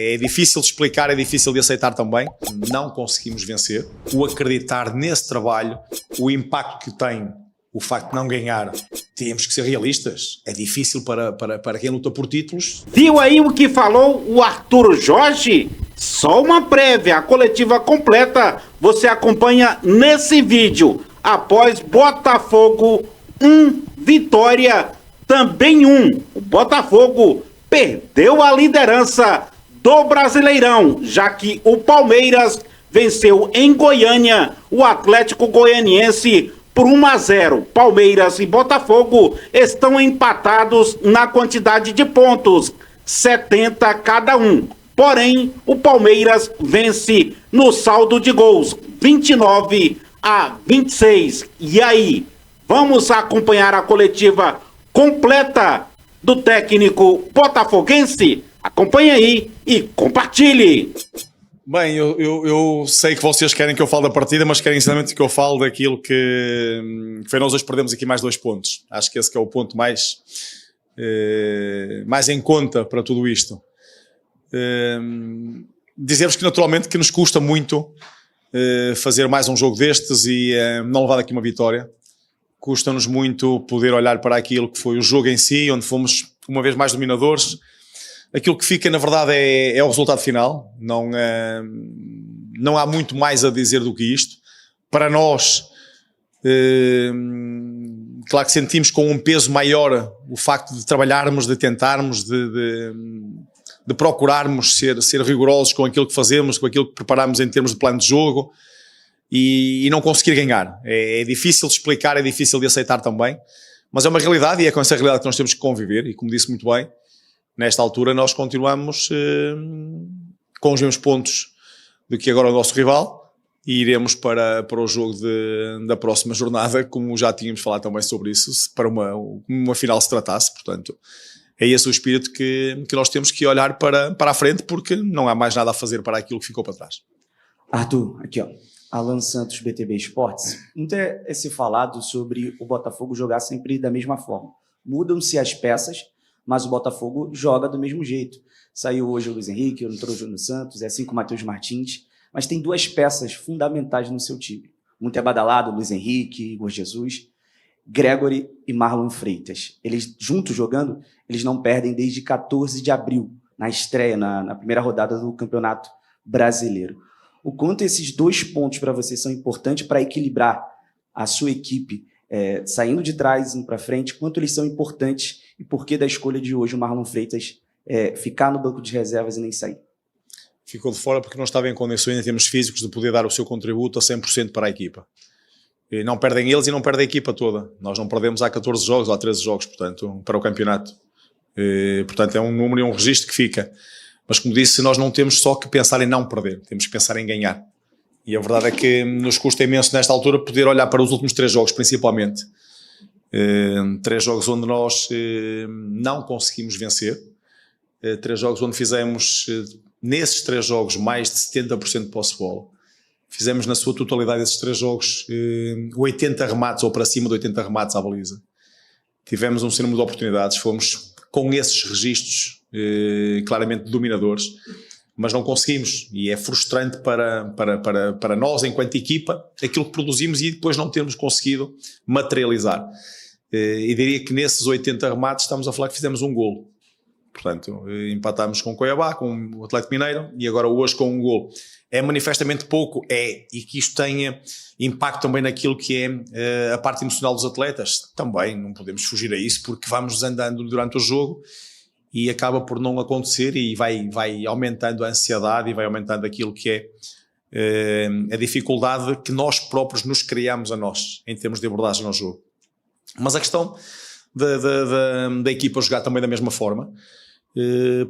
É difícil de explicar, é difícil de aceitar também. Não conseguimos vencer. O acreditar nesse trabalho, o impacto que tem o facto de não ganhar, temos que ser realistas. É difícil para quem luta por títulos. Viu aí o que falou o Arthur Jorge? Só uma prévia, a coletiva completa você acompanha nesse vídeo. Após Botafogo 1, Vitória também 1. O Botafogo perdeu a liderança do Brasileirão, já que o Palmeiras venceu em Goiânia o Atlético Goianiense por 1-0. Palmeiras e Botafogo estão empatados na quantidade de pontos, 70 cada um. Porém, o Palmeiras vence no saldo de gols, 29-26. E aí, vamos acompanhar a coletiva completa do técnico botafoguense? Acompanhe aí e compartilhe. Bem, eu sei que vocês querem que eu fale da partida, mas querem sinceramente que eu fale daquilo que foi. Nós hoje perdemos aqui mais 2 pontos. Acho que esse que é o ponto mais em conta para tudo isto. Dizer-vos que naturalmente que nos custa muito fazer mais um jogo destes e não levar daqui uma vitória. Custa-nos muito poder olhar para aquilo que foi o jogo em si, onde fomos uma vez mais dominadores. Aquilo que fica, na verdade, é o resultado final. Não há muito mais a dizer do que isto. Para nós, claro que sentimos com um peso maior o facto de trabalharmos, de tentarmos, de procurarmos ser rigorosos com aquilo que fazemos, com aquilo que preparamos em termos de plano de jogo e não conseguir ganhar. É difícil de explicar, é difícil de aceitar também, mas é uma realidade e é com essa realidade que nós temos que conviver e, como disse muito bem, nesta altura nós continuamos com os mesmos pontos do que agora o nosso rival e iremos para o jogo da próxima jornada, como já tínhamos falado também sobre isso, para uma final se tratasse. Portanto, é esse o espírito que nós temos que olhar para a frente, porque não há mais nada a fazer para aquilo que ficou para trás. Arthur, aqui ó, Alan Santos, BTB Esportes. Muito é se falado sobre o Botafogo jogar sempre da mesma forma. Mudam-se as peças, mas o Botafogo joga do mesmo jeito. Saiu hoje o Luiz Henrique, entrou o Júnior Santos, é assim com o Matheus Martins, mas tem 2 peças fundamentais no seu time. Muito é badalado, Luiz Henrique, Igor Jesus, Gregory e Marlon Freitas. Eles juntos jogando, eles não perdem desde 14 de abril, na estreia, na primeira rodada do Campeonato Brasileiro. O quanto esses 2 pontos para você são importantes para equilibrar a sua equipe, saindo de trás, indo para frente, quanto eles são importantes e por que da escolha de hoje o Marlon Freitas ficar no banco de reservas e nem sair? Ficou de fora porque não estava em condições em termos físicos de poder dar o seu contributo a 100% para a equipa. E não perdem eles e não perdem a equipa toda. Nós não perdemos há 14 jogos ou há 13 jogos, portanto, para o campeonato. Portanto, é um número e um registro que fica. Mas, como disse, nós não temos só que pensar em não perder, temos que pensar em ganhar. E a verdade é que nos custa imenso nesta altura poder olhar para os últimos 3 jogos, principalmente. 3 jogos onde nós não conseguimos vencer. 3 jogos onde fizemos, nesses 3 jogos, mais de 70% de posse de bola. Fizemos na sua totalidade esses 3 jogos 80 remates ou para cima de 80 remates à baliza. Tivemos um número de oportunidades, fomos com esses registros claramente dominadores, mas não conseguimos e é frustrante para nós enquanto equipa aquilo que produzimos e depois não termos conseguido materializar. E diria que nesses 80 remates estamos a falar que fizemos um golo. Portanto, empatámos com o Cuiabá, com o Atlético Mineiro e agora hoje com um golo. É manifestamente pouco, e que isto tenha impacto também naquilo que é a parte emocional dos atletas. Também não podemos fugir a isso porque vamos desandando durante o jogo e acaba por não acontecer e vai aumentando a ansiedade e vai aumentando aquilo que é a dificuldade que nós próprios nos criamos a nós em termos de abordagem ao jogo. Mas a questão da equipa jogar também da mesma forma,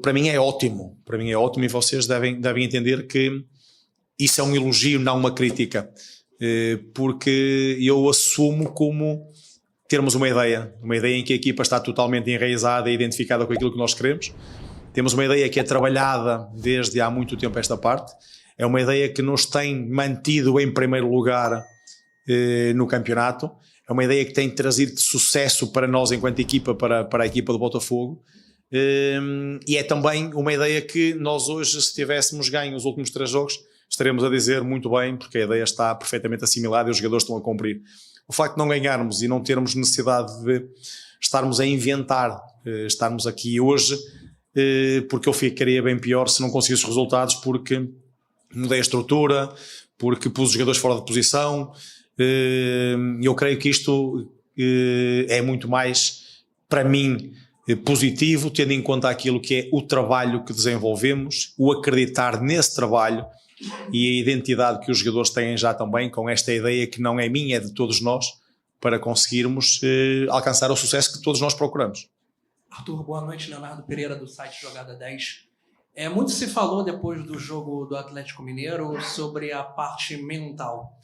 para mim é ótimo. Para mim é ótimo e vocês devem entender que isso é um elogio, não uma crítica, porque eu assumo como termos uma ideia em que a equipa está totalmente enraizada e identificada com aquilo que nós queremos. Temos uma ideia que é trabalhada desde há muito tempo esta parte, é uma ideia que nos tem mantido em primeiro lugar no campeonato, é uma ideia que tem trazido sucesso para nós enquanto equipa, para a equipa do Botafogo, E é também uma ideia que nós hoje, se tivéssemos ganho os últimos 3 jogos, estaremos a dizer muito bem, porque a ideia está perfeitamente assimilada e os jogadores estão a cumprir. O facto de não ganharmos e não termos necessidade de estarmos a inventar, estarmos aqui hoje, porque eu ficaria bem pior se não conseguisse os resultados, porque mudei a estrutura, porque pus os jogadores fora de posição. Eu creio que isto é muito mais, para mim, positivo, tendo em conta aquilo que é o trabalho que desenvolvemos, o acreditar nesse trabalho e a identidade que os jogadores têm já também, com esta ideia que não é minha, é de todos nós, para conseguirmos alcançar o sucesso que todos nós procuramos. Arthur, boa noite. Leonardo Pereira, do site Jogada 10. Muito se falou depois do jogo do Atlético Mineiro sobre a parte mental.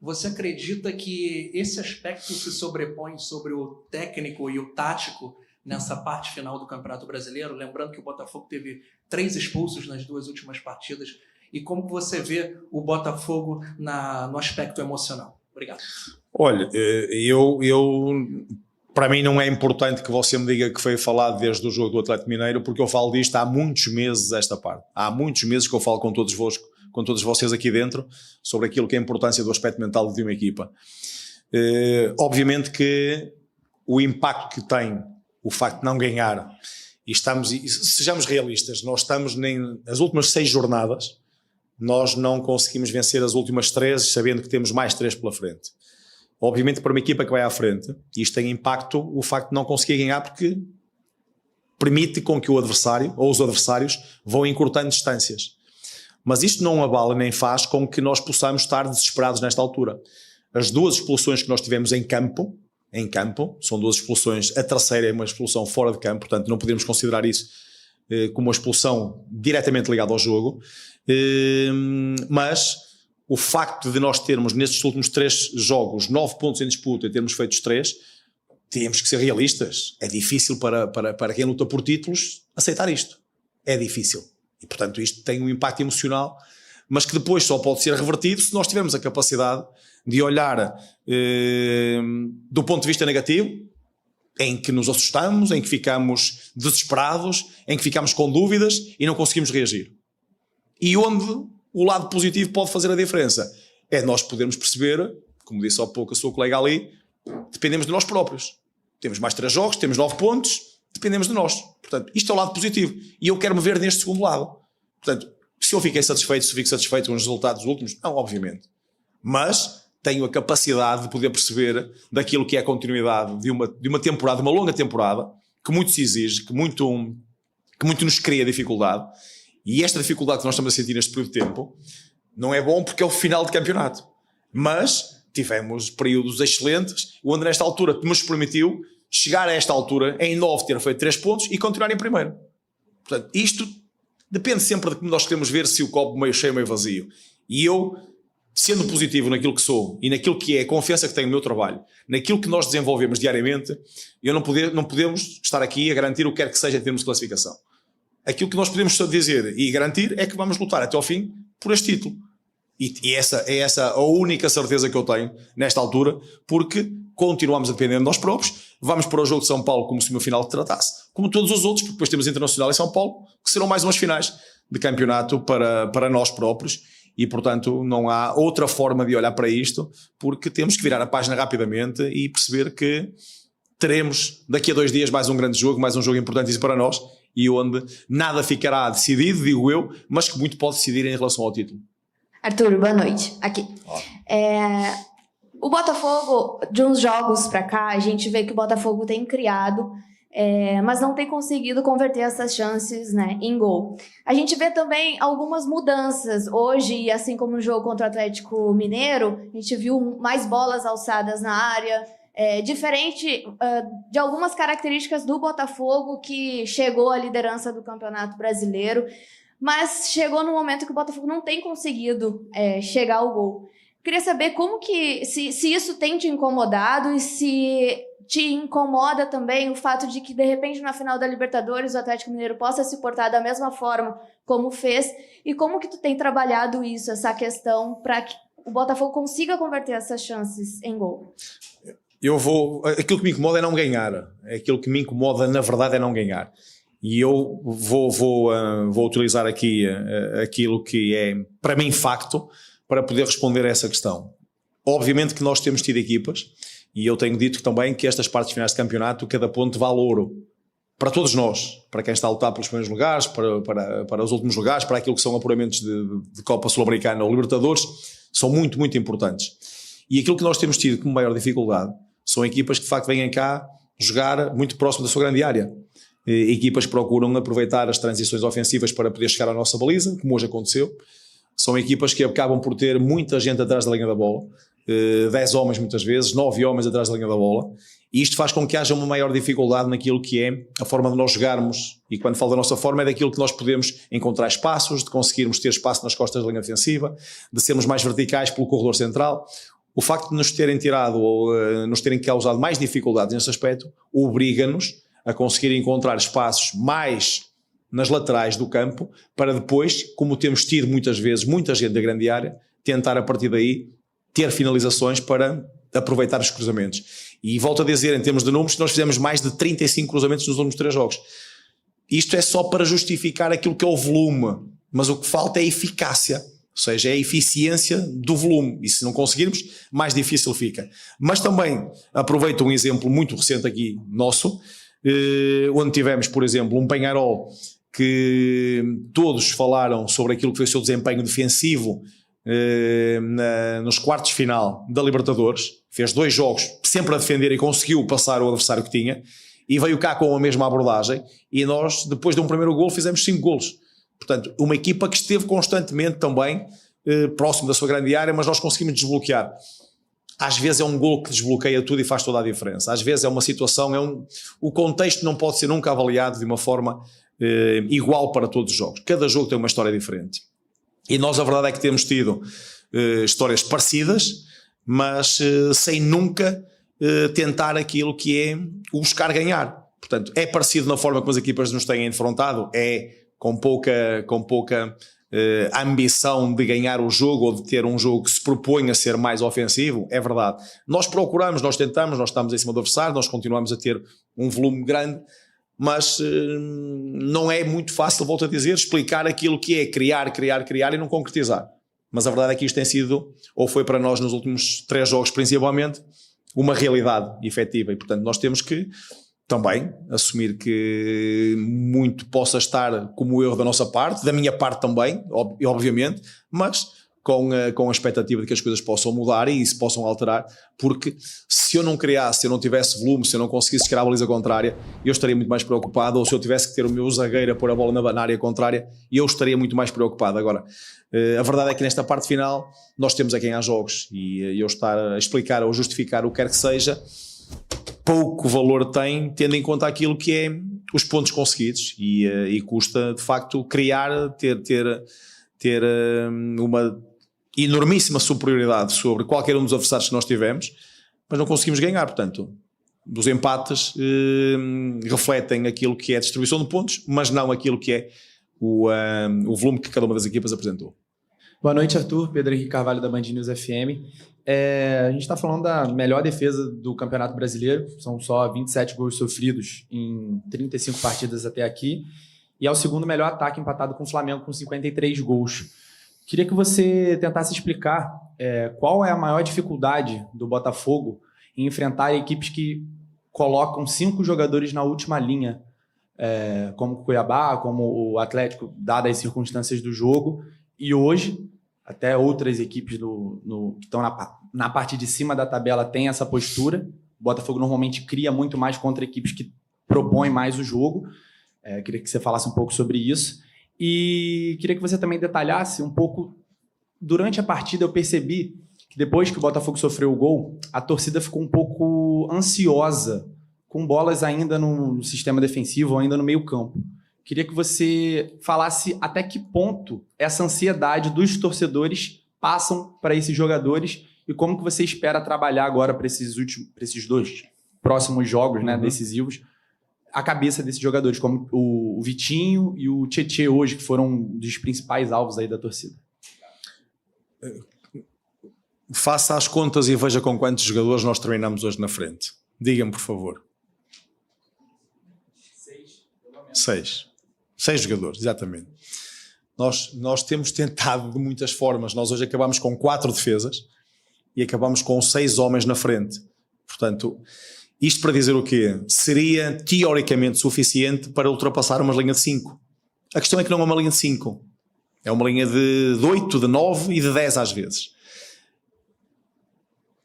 Você acredita que esse aspecto se sobrepõe sobre o técnico e o tático nessa parte final do Campeonato Brasileiro? Lembrando que o Botafogo teve 3 expulsos nas 2 últimas partidas. E como que você vê o Botafogo no aspecto emocional? Obrigado. Olha, para mim não é importante que você me diga que foi falado desde o jogo do Atlético Mineiro, porque eu falo disto há muitos meses esta parte. Há muitos meses que eu falo com todos vocês aqui dentro sobre aquilo que é a importância do aspecto mental de uma equipa. Obviamente que o impacto que tem o facto de não ganhar, e sejamos realistas, nós estamos nas últimas 6 jornadas, nós não conseguimos vencer as últimas 3, sabendo que temos mais 3 pela frente. Obviamente, para uma equipa que vai à frente, isto tem impacto, o facto de não conseguir ganhar, porque permite com que o adversário, ou os adversários, vão encurtando distâncias. Mas isto não abala nem faz com que nós possamos estar desesperados nesta altura. As 2 expulsões que nós tivemos em campo, são 2 expulsões, a terceira é uma expulsão fora de campo, portanto não podemos considerar isso como uma expulsão diretamente ligada ao jogo, mas o facto de nós termos nestes últimos 3 jogos 9 pontos em disputa e termos feito os 3, temos que ser realistas. É difícil para quem luta por títulos aceitar isto. É difícil. E portanto isto tem um impacto emocional, mas que depois só pode ser revertido se nós tivermos a capacidade de olhar do ponto de vista negativo, em que nos assustamos, em que ficamos desesperados, em que ficamos com dúvidas e não conseguimos reagir. E onde o lado positivo pode fazer a diferença é nós podermos perceber, como disse há pouco a sua colega ali, dependemos de nós próprios. Temos mais 3 jogos, temos 9 pontos, dependemos de nós. Portanto, isto é o lado positivo. E eu quero me ver neste segundo lado. Portanto, se eu fiquei satisfeito, se fico satisfeito com os resultados últimos, não, obviamente. Mas tenho a capacidade de poder perceber daquilo que é a continuidade de uma temporada, de uma longa temporada, que muito se exige, que muito nos cria dificuldade. E esta dificuldade que nós estamos a sentir neste período de tempo não é bom porque é o final de campeonato. Mas tivemos períodos excelentes, onde nesta altura nos permitiu chegar a esta altura, em 9, ter feito 3 pontos e continuar em primeiro. Portanto, isto depende sempre de como nós queremos ver, se o copo meio cheio ou meio vazio. E eu, sendo positivo naquilo que sou e naquilo que é a confiança que tenho no meu trabalho, naquilo que nós desenvolvemos diariamente, não podemos estar aqui a garantir o que quer que seja em termos de classificação. Aquilo que nós podemos dizer e garantir é que vamos lutar até ao fim por este título. E essa é a única certeza que eu tenho nesta altura, porque continuamos a depender de nós próprios. Vamos para o jogo de São Paulo como se uma final se tratasse, como todos os outros, porque depois temos Internacional em São Paulo, que serão mais umas finais de campeonato para nós próprios. E, portanto, não há outra forma de olhar para isto, porque temos que virar a página rapidamente e perceber que teremos daqui a 2 dias mais um grande jogo, mais um jogo importantíssimo para nós, e onde nada ficará decidido, digo eu, mas que muito pode decidir em relação ao título. Arthur, boa noite. Aqui. O Botafogo, de uns jogos para cá, a gente vê que o Botafogo tem criado, mas não tem conseguido converter essas chances, né, em gol. A gente vê também algumas mudanças. Hoje, assim como no jogo contra o Atlético Mineiro, a gente viu mais bolas alçadas na área, diferente de algumas características do Botafogo, que chegou à liderança do Campeonato Brasileiro, mas chegou no momento que o Botafogo não tem conseguido chegar ao gol. Queria saber como que, se isso tem te incomodado e se te incomoda também o fato de que, de repente, na final da Libertadores, o Atlético Mineiro possa se portar da mesma forma como fez, e como que tu tem trabalhado isso, essa questão, para que o Botafogo consiga converter essas chances em gol. Aquilo que me incomoda é não ganhar. Aquilo que me incomoda, na verdade, é não ganhar. E eu vou utilizar aqui aquilo que é, para mim, facto, para poder responder a essa questão. Obviamente que nós temos tido equipas, e eu tenho dito também que estas partes finais de campeonato, cada ponto vale ouro. Para todos nós, para quem está a lutar pelos primeiros lugares, para os últimos lugares, para aquilo que são apuramentos de Copa Sul-Americana ou Libertadores, são muito, muito importantes. E aquilo que nós temos tido como maior dificuldade são equipas que de facto vêm cá jogar muito próximo da sua grande área. Equipas que procuram aproveitar as transições ofensivas para poder chegar à nossa baliza, como hoje aconteceu. São equipas que acabam por ter muita gente atrás da linha da bola, 10 homens muitas vezes, 9 homens atrás da linha da bola, e isto faz com que haja uma maior dificuldade naquilo que é a forma de nós jogarmos, e quando falo da nossa forma é daquilo que nós podemos encontrar espaços, de conseguirmos ter espaço nas costas da linha defensiva, de sermos mais verticais pelo corredor central. O facto de nos terem tirado ou nos terem causado mais dificuldades nesse aspecto obriga-nos a conseguir encontrar espaços mais nas laterais do campo para depois, como temos tido muitas vezes muita gente da grande área, tentar a partir daí ter finalizações para aproveitar os cruzamentos. E volto a dizer, em termos de números, que nós fizemos mais de 35 cruzamentos nos últimos 3 jogos. Isto é só para justificar aquilo que é o volume, mas o que falta é a eficácia, ou seja, é a eficiência do volume, e se não conseguirmos, mais difícil fica. Mas também aproveito um exemplo muito recente aqui nosso, onde tivemos, por exemplo, um Peñarol que todos falaram sobre aquilo que foi o seu desempenho defensivo nos quartos de final da Libertadores, fez 2 jogos sempre a defender e conseguiu passar o adversário que tinha, e veio cá com a mesma abordagem, e nós, depois de um primeiro golo, fizemos 5 golos. Portanto, uma equipa que esteve constantemente também próximo da sua grande área, mas nós conseguimos desbloquear. Às vezes é um golo que desbloqueia tudo e faz toda a diferença. Às vezes é uma situação, o contexto não pode ser nunca avaliado de uma forma igual para todos os jogos. Cada jogo tem uma história diferente. E nós a verdade é que temos tido histórias parecidas, mas sem nunca tentar aquilo que é o buscar ganhar. Portanto, é parecido na forma como as equipas nos têm enfrentado, é com pouca ambição de ganhar o jogo ou de ter um jogo que se propõe a ser mais ofensivo, é verdade. Nós procuramos, nós tentamos, nós estamos em cima do adversário, nós continuamos a ter um volume grande, mas não é muito fácil, volto a dizer, explicar aquilo que é criar e não concretizar. Mas a verdade é que isto tem sido, ou foi para nós nos últimos 3 jogos principalmente, uma realidade efetiva, e portanto nós temos que também assumir que muito possa estar como erro da nossa parte, da minha parte também, obviamente, mas com a expectativa de que as coisas possam mudar e se possam alterar, porque se eu não criasse, se eu não tivesse volume, se eu não conseguisse chegar à baliza contrária, eu estaria muito mais preocupado, ou se eu tivesse que ter o meu zagueiro a pôr a bola na área contrária, eu estaria muito mais preocupado. Agora, a verdade é que nesta parte final nós temos a quem há jogos, e eu estar a explicar ou justificar o que quer que seja, pouco valor tem, tendo em conta aquilo que é os pontos conseguidos, e custa de facto criar, ter uma enormíssima superioridade sobre qualquer um dos adversários que nós tivemos, mas não conseguimos ganhar. Portanto, os empates refletem aquilo que é a distribuição de pontos, mas não aquilo que é o volume que cada uma das equipas apresentou. Boa noite, Arthur. Pedro Henrique Carvalho, da Band News FM. A gente está falando da melhor defesa do Campeonato Brasileiro, são só 27 gols sofridos em 35 partidas até aqui, e é o segundo melhor ataque, empatado com o Flamengo com 53 gols. Queria que você tentasse explicar qual é a maior dificuldade do Botafogo em enfrentar equipes que colocam 5 jogadores na última linha, como o Cuiabá, como o Atlético, dadas as circunstâncias do jogo, e hoje até outras equipes que estão na parte de cima da tabela têm essa postura. O Botafogo normalmente cria muito mais contra equipes que propõem mais o jogo. Queria que você falasse um pouco sobre isso. E queria que você também detalhasse um pouco. Durante a partida eu percebi que depois que o Botafogo sofreu o gol, a torcida ficou um pouco ansiosa, com bolas ainda no sistema defensivo, ou ainda no meio campo. Queria que você falasse até que ponto essa ansiedade dos torcedores passam para esses jogadores e como que você espera trabalhar agora para esses 2 próximos jogos, né, decisivos, a cabeça desses jogadores, como o Vitinho e o Tietê hoje, que foram dos principais alvos aí da torcida. Faça as contas e veja com quantos jogadores nós treinamos hoje na frente. Diga-me, por favor. 6 jogadores, exatamente. Nós temos tentado de muitas formas. Nós hoje acabamos com 4 defesas e acabamos com 6 homens na frente. Portanto, isto para dizer o quê? Seria teoricamente suficiente para ultrapassar uma linha de 5. A questão é que não é uma linha de 5. É uma linha de 8, de 9 e de 10 às vezes.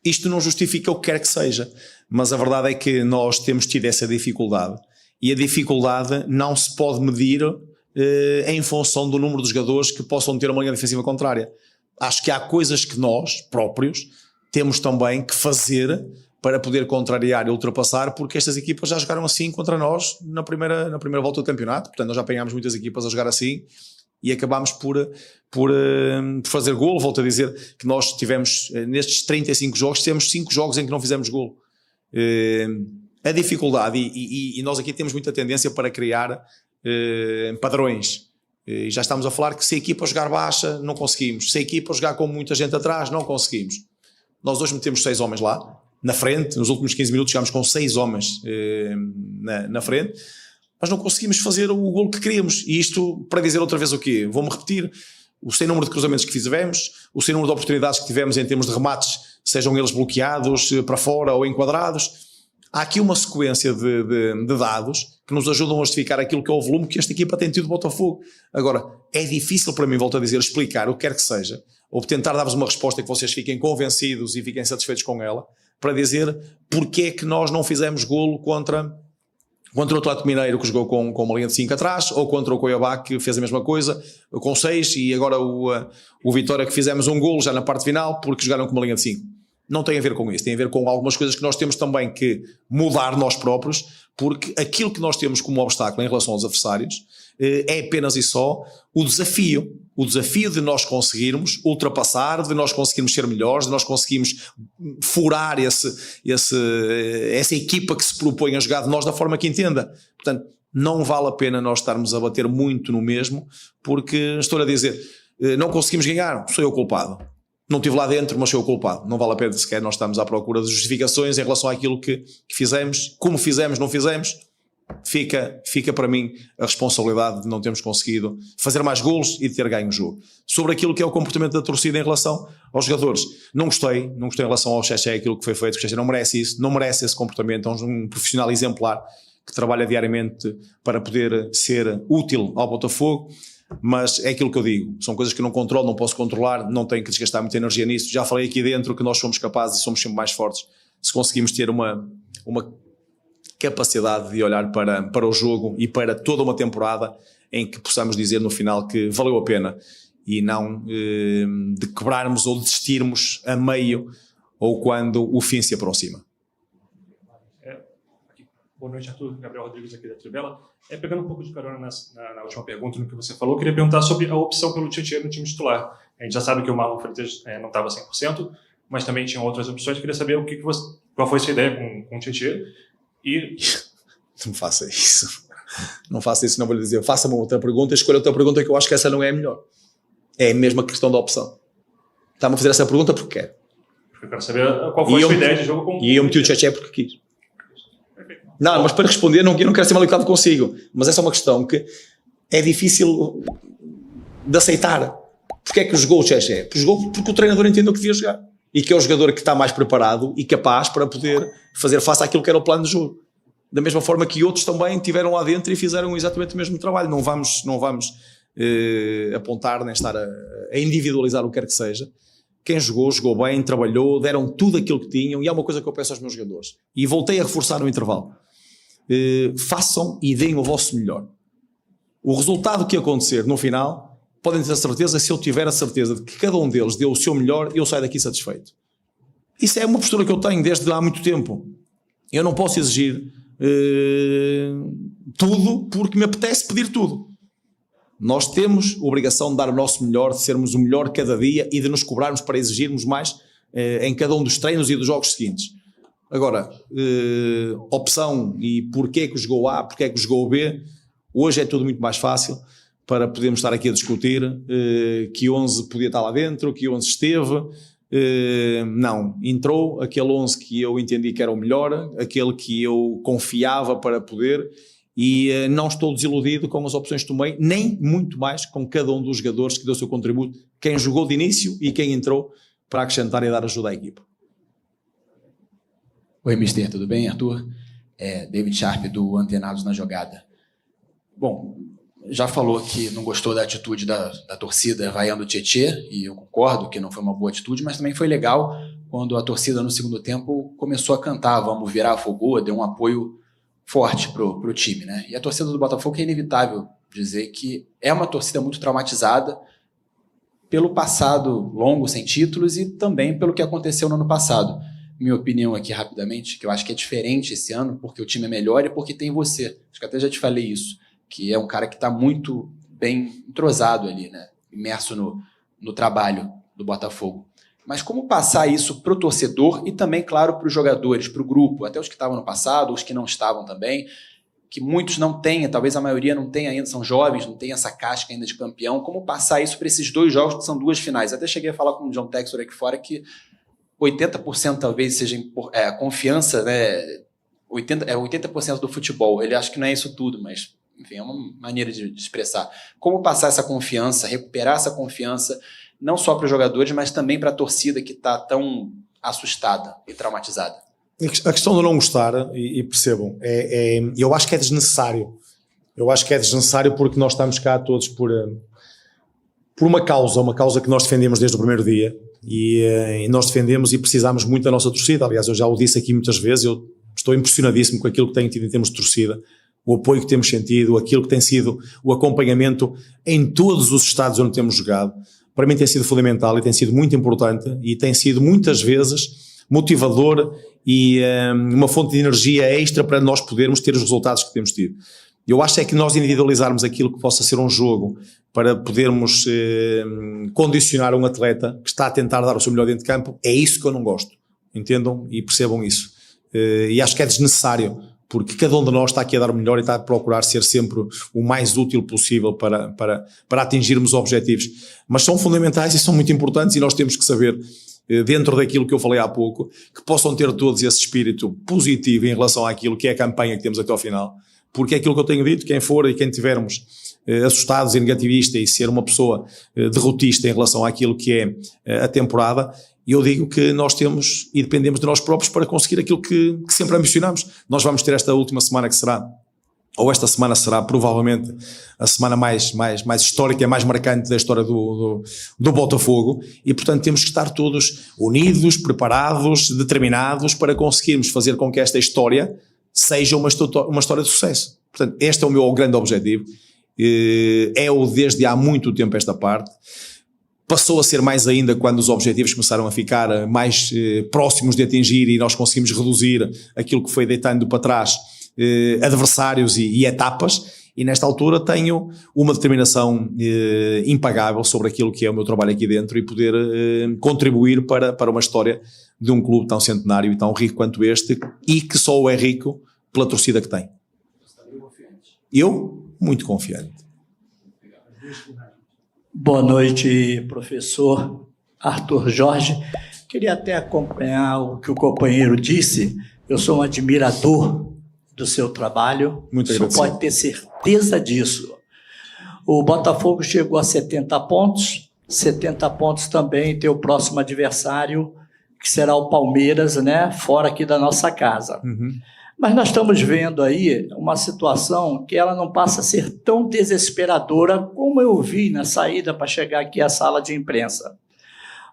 Isto não justifica o que quer que seja, mas a verdade é que nós temos tido essa dificuldade e a dificuldade não se pode medir em função do número de jogadores que possam ter uma linha defensiva contrária. Acho que há coisas que nós próprios temos também que fazer para poder contrariar e ultrapassar, porque estas equipas já jogaram assim contra nós na primeira volta do campeonato. Portanto, nós já apanhámos muitas equipas a jogar assim e acabámos por fazer golo. Volto a dizer que nós tivemos, nestes 35 jogos, temos 5 jogos em que não fizemos golo. A dificuldade, e nós aqui temos muita tendência para criar padrões. E já estamos a falar que se a equipa jogar baixa, não conseguimos. Se a equipa jogar com muita gente atrás, não conseguimos. Nós hoje metemos 6 homens lá, na frente. Nos últimos 15 minutos chegámos com 6 homens na frente. Mas não conseguimos fazer o golo que queríamos. E isto para dizer outra vez o quê? Vou-me repetir. O sem número de cruzamentos que fizemos, o sem número de oportunidades que tivemos em termos de remates, sejam eles bloqueados para fora ou enquadrados. Há aqui uma sequência de dados que nos ajudam a justificar aquilo que é o volume que esta equipa tem tido do Botafogo. Agora, é difícil para mim, volto a dizer, explicar o que quer que seja, ou tentar dar-vos uma resposta que vocês fiquem convencidos e fiquem satisfeitos com ela, para dizer porque é que nós não fizemos golo contra o Atlético Mineiro, que jogou com uma linha de 5 atrás, ou contra o Cuiabá, que fez a mesma coisa, com 6, e agora o Vitória, que fizemos um golo já na parte final, porque jogaram com uma linha de 5. Não tem a ver com isso, tem a ver com algumas coisas que nós temos também que mudar nós próprios, porque aquilo que nós temos como obstáculo em relação aos adversários é apenas e só o desafio de nós conseguirmos ultrapassar, de nós conseguirmos ser melhores, de nós conseguirmos furar essa equipa que se propõe a jogar de nós da forma que entenda. Portanto, não vale a pena nós estarmos a bater muito no mesmo, porque estou-lhe a dizer, não conseguimos ganhar, sou eu o culpado. Não estive lá dentro, mas sou o culpado. Não vale a pena sequer nós estamos à procura de justificações em relação àquilo que fizemos, como fizemos, não fizemos. Fica para mim a responsabilidade de não termos conseguido fazer mais golos e de ter ganho o jogo. Sobre aquilo que é o comportamento da torcida em relação aos jogadores, não gostei em relação ao Cheche, aquilo que foi feito. O Cheche não merece isso, não merece esse comportamento. É um profissional exemplar que trabalha diariamente para poder ser útil ao Botafogo. Mas é aquilo que eu digo, são coisas que eu não controlo, não posso controlar, não tenho que desgastar muita energia nisso. Já falei aqui dentro que nós somos capazes e somos sempre mais fortes se conseguimos ter uma capacidade de olhar para o jogo e para toda uma temporada em que possamos dizer no final que valeu a pena e não de quebrarmos ou desistirmos a meio ou quando o fim se aproxima. Boa noite, Arthur. Gabriel Rodrigues aqui da Trivela. Pegando um pouco de carona na última pergunta, no que você falou, queria perguntar sobre a opção pelo Tietê no time titular. A gente já sabe que o Marlon Freitas não estava 100%, mas também tinha outras opções. Eu queria saber qual foi a sua ideia com o Tietê. E... Não faça isso. Não faça isso, não vou lhe dizer. Faça-me outra pergunta e escolha outra pergunta, que eu acho que essa não é a melhor. É a mesma questão da opção. Está-me a fazer essa pergunta porque quer. Eu quero saber qual foi a sua ideia de jogo com... E eu meti o Tietê porque quis. Não, mas para responder, eu não quero ser mal educado consigo, mas essa é uma questão que é difícil de aceitar. Porque é que jogou o Cheche? Porque o treinador entendeu que devia jogar e que é o jogador que está mais preparado e capaz para poder fazer face àquilo que era o plano de jogo. Da mesma forma que outros também tiveram lá dentro e fizeram exatamente o mesmo trabalho. Não vamos apontar nem estar a individualizar o que quer que seja. Quem jogou bem, trabalhou, deram tudo aquilo que tinham, e é uma coisa que eu peço aos meus jogadores. E voltei a reforçar no intervalo. Façam e deem o vosso melhor. O resultado que acontecer no final, podem ter a certeza, se eu tiver a certeza de que cada um deles deu o seu melhor, eu saio daqui satisfeito. Isso é uma postura que eu tenho desde há muito tempo. Eu não posso exigir tudo porque me apetece pedir tudo. Nós temos a obrigação de dar o nosso melhor, de sermos o melhor cada dia e de nos cobrarmos para exigirmos mais em cada um dos treinos e dos jogos seguintes. Agora, opção e porquê que jogou A, porquê que jogou B, hoje é tudo muito mais fácil para podermos estar aqui a discutir que 11 podia estar lá dentro, que 11 esteve. Não, entrou aquele 11 que eu entendi que era o melhor, aquele que eu confiava para poder, e não estou desiludido com as opções que tomei, nem muito mais com cada um dos jogadores que deu o seu contributo, quem jogou de início e quem entrou para acrescentar e dar ajuda à equipa. Oi, mister, tudo bem? Arthur? David Sharp, do Antenados na Jogada. Bom, já falou que não gostou da atitude da torcida vaiando o Tietê, e eu concordo que não foi uma boa atitude, mas também foi legal quando a torcida no segundo tempo começou a cantar, vamos virar a Fogoa, deu um apoio forte pro time, né? E a torcida do Botafogo é inevitável dizer que é uma torcida muito traumatizada pelo passado longo sem títulos e também pelo que aconteceu no ano passado. Minha opinião aqui rapidamente, que eu acho que é diferente esse ano, porque o time é melhor e porque tem você. Acho que até já te falei isso, que é um cara que está muito bem entrosado ali, né? Imerso no trabalho do Botafogo. Mas como passar isso para o torcedor e também, claro, para os jogadores, para o grupo, até os que estavam no passado, os que não estavam também, que muitos não têm, talvez a maioria não tenha ainda, são jovens, não tem essa casca ainda de campeão, como passar isso para esses 2 jogos que são 2 finais. Até cheguei a falar com o John Textor aqui fora que 80% talvez seja a confiança, né? 80% do futebol. Ele acha que não é isso tudo, mas enfim, é uma maneira de expressar. Como passar essa confiança, recuperar essa confiança, não só para os jogadores, mas também para a torcida que está tão assustada e traumatizada? A questão de não gostar, e percebam, eu acho que é desnecessário. Eu acho que é desnecessário porque nós estamos cá todos por uma causa que nós defendemos desde o primeiro dia, e nós defendemos e precisamos muito da nossa torcida. Aliás, eu já o disse aqui muitas vezes, eu estou impressionadíssimo com aquilo que tenho tido em termos de torcida, o apoio que temos sentido, aquilo que tem sido o acompanhamento em todos os estados onde temos jogado. Para mim tem sido fundamental e tem sido muito importante e tem sido muitas vezes motivador e uma fonte de energia extra para nós podermos ter os resultados que temos tido. Eu acho é que nós individualizarmos aquilo que possa ser um jogo para podermos condicionar um atleta que está a tentar dar o seu melhor dentro de campo, é isso que eu não gosto. Entendam e percebam isso. E acho que é desnecessário, porque cada um de nós está aqui a dar o melhor e está a procurar ser sempre o mais útil possível para atingirmos objetivos. Mas são fundamentais e são muito importantes e nós temos que saber, dentro daquilo que eu falei há pouco, que possam ter todos esse espírito positivo em relação àquilo que é a campanha que temos até ao final. Porque é aquilo que eu tenho dito, quem for e quem tivermos assustados e negativista e ser uma pessoa derrotista em relação àquilo que é a temporada, eu digo que nós temos e dependemos de nós próprios para conseguir aquilo que sempre ambicionamos. Nós vamos ter esta última semana que será, ou esta semana será provavelmente a semana mais histórica, mais marcante da história do Botafogo, e portanto temos que estar todos unidos, preparados, determinados para conseguirmos fazer com que esta história seja uma história de sucesso. Portanto, este é o meu grande objetivo, é-o desde há muito tempo esta parte. Passou a ser mais ainda quando os objetivos começaram a ficar mais próximos de atingir e nós conseguimos reduzir aquilo que foi deitando para trás adversários e etapas, e nesta altura tenho uma determinação impagável sobre aquilo que é o meu trabalho aqui dentro e poder contribuir para uma história de um clube tão centenário e tão rico quanto este, e que só é rico pela torcida que tem. Eu, muito confiante. Boa noite, professor Arthur Jorge. Queria até acompanhar o que o companheiro disse. Eu sou um admirador do seu trabalho. Muito agradecido. Você pode ter certeza disso. O Botafogo chegou a 70 pontos. 70 pontos também tem o próximo adversário, que será o Palmeiras, né? Fora aqui da nossa casa. Uhum. Mas nós estamos vendo aí uma situação que ela não passa a ser tão desesperadora como eu vi na saída para chegar aqui à sala de imprensa.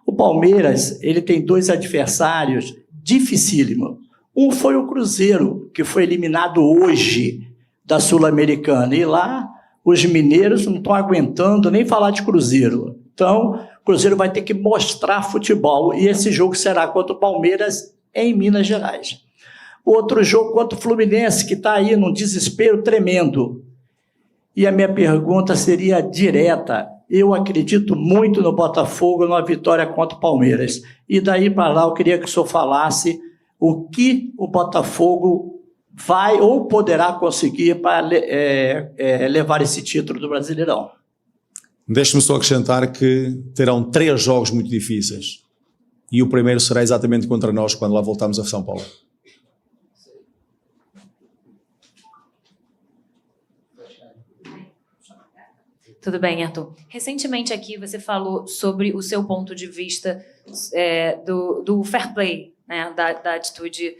O Palmeiras, ele tem 2 adversários dificílimos. Um foi o Cruzeiro, que foi eliminado hoje da Sul-Americana. E lá os mineiros não estão aguentando nem falar de Cruzeiro. Então, o Cruzeiro vai ter que mostrar futebol. E esse jogo será contra o Palmeiras em Minas Gerais. Outro jogo contra o Fluminense, que está aí num desespero tremendo. E a minha pergunta seria direta. Eu acredito muito no Botafogo, numa vitória contra o Palmeiras. E daí para lá eu queria que o senhor falasse o que o Botafogo vai ou poderá conseguir para levar esse título do Brasileirão. Deixe-me só acrescentar que terão 3 jogos muito difíceis. E o primeiro será exatamente contra nós quando lá voltamos a São Paulo. Tudo bem, Arthur. Recentemente aqui você falou sobre o seu ponto de vista do fair play, né, da atitude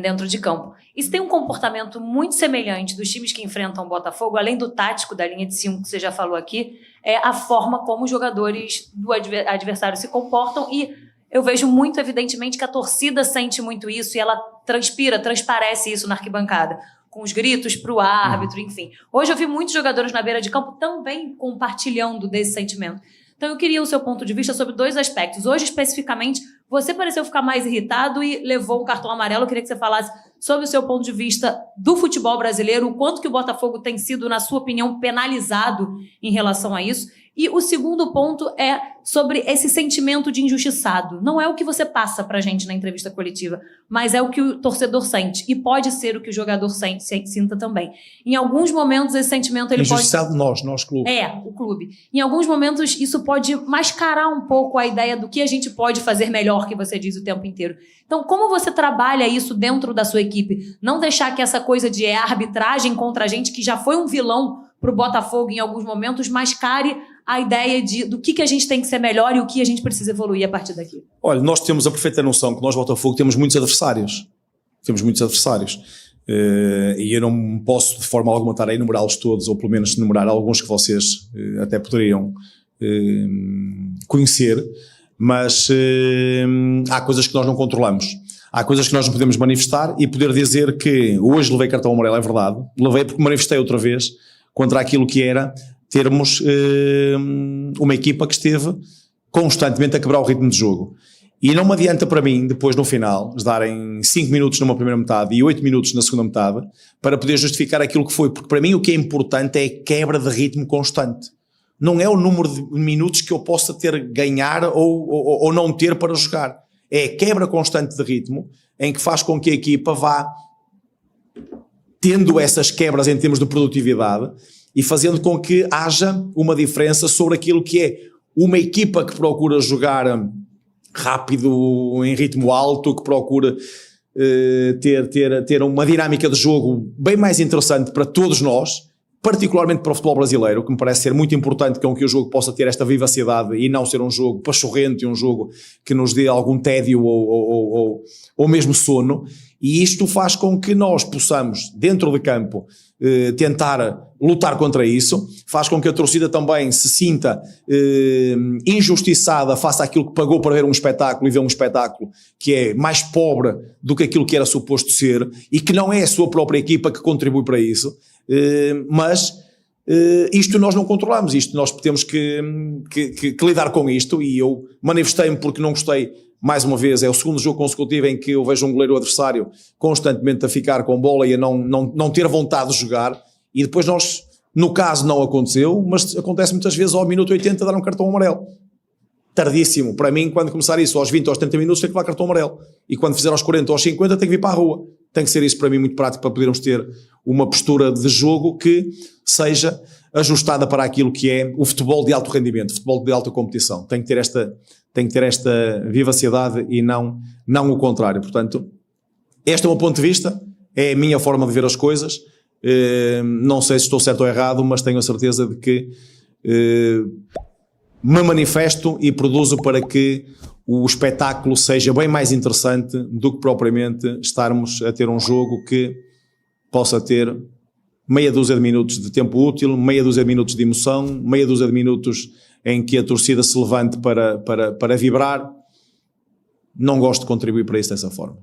dentro de campo. Isso tem um comportamento muito semelhante dos times que enfrentam o Botafogo, além do tático da linha de 5 que você já falou aqui, é a forma como os jogadores do adversário se comportam, e eu vejo muito evidentemente que a torcida sente muito isso e ela transparece isso na arquibancada, com os gritos para o árbitro, enfim. Hoje eu vi muitos jogadores na beira de campo também compartilhando desse sentimento. Então eu queria o seu ponto de vista sobre 2 aspectos. Hoje, especificamente, você pareceu ficar mais irritado e levou um cartão amarelo. Eu queria que você falasse sobre o seu ponto de vista do futebol brasileiro, o quanto que o Botafogo tem sido, na sua opinião, penalizado em relação a isso. E o segundo ponto é sobre esse sentimento de injustiçado. Não é o que você passa pra gente na entrevista coletiva, mas é o que o torcedor sente. E pode ser o que o jogador sinta também. Em alguns momentos, esse sentimento ele injustiçado nós, clube. O clube. Em alguns momentos, isso pode mascarar um pouco a ideia do que a gente pode fazer melhor, que você diz o tempo inteiro. Então, como você trabalha isso dentro da sua equipe? Não deixar que essa coisa de arbitragem contra a gente, que já foi um vilão pro Botafogo em alguns momentos, mascare a ideia do que a gente tem que ser melhor e o que a gente precisa evoluir a partir daqui. Olha, nós temos a perfeita noção que nós, Botafogo, temos muitos adversários. E eu não posso de forma alguma estar a enumerá-los todos, ou pelo menos enumerar alguns que vocês até poderiam conhecer, mas há coisas que nós não controlamos. Há coisas que nós não podemos manifestar, e poder dizer que hoje levei cartão amarelo é verdade. Levei porque manifestei outra vez contra aquilo que era termos uma equipa que esteve constantemente a quebrar o ritmo de jogo. E não me adianta para mim, depois no final, darem 5 minutos numa primeira metade e 8 minutos na segunda metade, para poder justificar aquilo que foi. Porque para mim o que é importante é a quebra de ritmo constante. Não é o número de minutos que eu possa ter ganhar ou não ter para jogar. É a quebra constante de ritmo em que faz com que a equipa vá tendo essas quebras em termos de produtividade e fazendo com que haja uma diferença sobre aquilo que é uma equipa que procura jogar rápido, em ritmo alto, que procura ter uma dinâmica de jogo bem mais interessante para todos nós, particularmente para o futebol brasileiro, que me parece ser muito importante com que o jogo possa ter esta vivacidade e não ser um jogo pachorrento e um jogo que nos dê algum tédio ou mesmo sono. E isto faz com que nós possamos, dentro de campo, tentar lutar contra isso, faz com que a torcida também se sinta injustiçada face àquilo que pagou para ver um espetáculo e ver um espetáculo que é mais pobre do que aquilo que era suposto ser, e que não é a sua própria equipa que contribui para isso, mas isto nós não controlamos, isto nós temos que lidar com isto. E eu manifestei-me porque não gostei. Mais uma vez, é o segundo jogo consecutivo em que eu vejo um goleiro adversário constantemente a ficar com bola e a não ter vontade de jogar, e depois nós, no caso não aconteceu, mas acontece muitas vezes ao minuto 80 dar um cartão amarelo. Tardíssimo. Para mim, quando começar isso aos 20, aos 30 minutos, tem que levar cartão amarelo. E quando fizer aos 40 ou aos 50, tem que vir para a rua. Tem que ser isso para mim muito prático, para podermos ter uma postura de jogo que seja ajustada para aquilo que é o futebol de alto rendimento, futebol de alta competição. Tem que ter esta vivacidade e não o contrário. Portanto, este é o meu ponto de vista, é a minha forma de ver as coisas. Não sei se estou certo ou errado, mas tenho a certeza de que me manifesto e produzo para que o espetáculo seja bem mais interessante do que propriamente estarmos a ter um jogo que possa ter meia dúzia de minutos de tempo útil, meia dúzia de minutos de emoção, meia dúzia de minutos em que a torcida se levante para vibrar. Não gosto de contribuir para isso dessa forma.